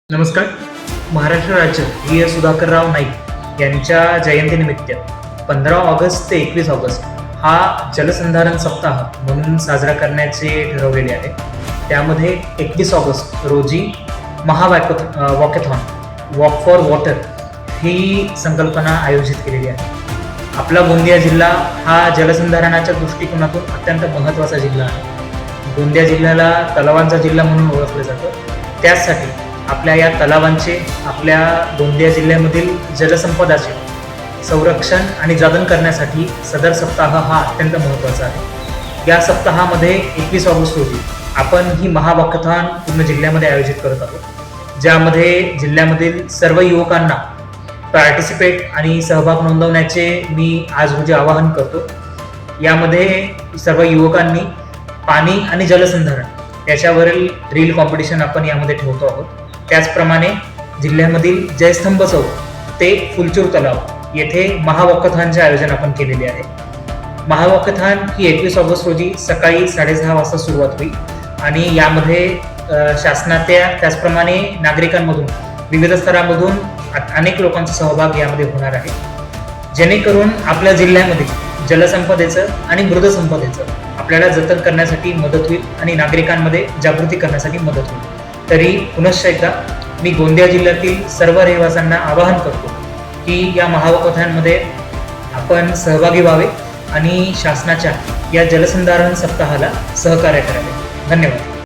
नमस्कार. महाराष्ट्र राज्य ही सुधाकरराव नाईक यांच्या जयंतीनिमित्त 15 ऑगस्ट ते 21 ऑगस्ट हा जलसंधारण सप्ताह म्हणून साजरा करण्याचे ठरवलेले आहे. त्यामध्ये 21 ऑगस्ट रोजी वॉकॅथॉन वॉक फॉर वॉटर ही संकल्पना आयोजित केलेली आहे. आपला गोंदिया जिल्हा हा जलसंधारणाच्या दृष्टिकोनातून अत्यंत महत्त्वाचा जिल्हा आहे. गोंदिया जिल्ह्याला तलावांचा जिल्हा म्हणून ओळखलं जातं. त्याचसाठी आपल्या या तलावांचे आपल्या गोंदिया जिल्ह्यामधील जलसंपदाचे संरक्षण आणि जतन करण्यासाठी सदर सप्ताह हा अत्यंत महत्त्वाचा आहे. या सप्ताहामध्ये 21 ऑगस्ट रोजी आपण ही महावॉकॅथॉन पूर्ण जिल्ह्यामध्ये आयोजित करत आहोत, ज्यामध्ये जिल्ह्यामधील सर्व युवकांना पार्टिसिपेट आणि सहभाग नोंदवण्याचे मी आज रोजी आवाहन करतो. यामध्ये सर्व युवकांनी पाणी आणि जलसंधारण याच्यावरील रील कॉम्पिटिशन आपण यामध्ये ठेवतो आहोत. त्याचप्रमाणे जिल्ह्यामधील जयस्तंभ चौक ते फुलचूर तलाव येथे महावॉकॅथॉनचे आयोजन आपण केलेले आहे. महावॉकॅथॉन ही 21 ऑगस्ट रोजी सकाळी 6:30 वाजता सुरुवात होईल आणि यामध्ये शासनाच्या त्याचप्रमाणे नागरिकांमधून विविध स्तरामधून अनेक लोकांचा सहभाग यामध्ये होणार आहे, जेणेकरून आपल्या जिल्ह्यामध्ये जलसंपदेचं आणि मृदसंपदेचं आपल्याला जतन करण्यासाठी मदत होईल आणि नागरिकांमध्ये जागृती करण्यासाठी मदत होईल. तरी पुनश्च एकदा मी गोंदिया जिल्ह्यातील सर्व रहिवाशांना आवाहन करतो की या महावॉकॅथॉनमध्ये आपण सहभागी व्हावे आणि शासनाच्या या जलसंधारण सप्ताहाला सहकार्य करावे. धन्यवाद.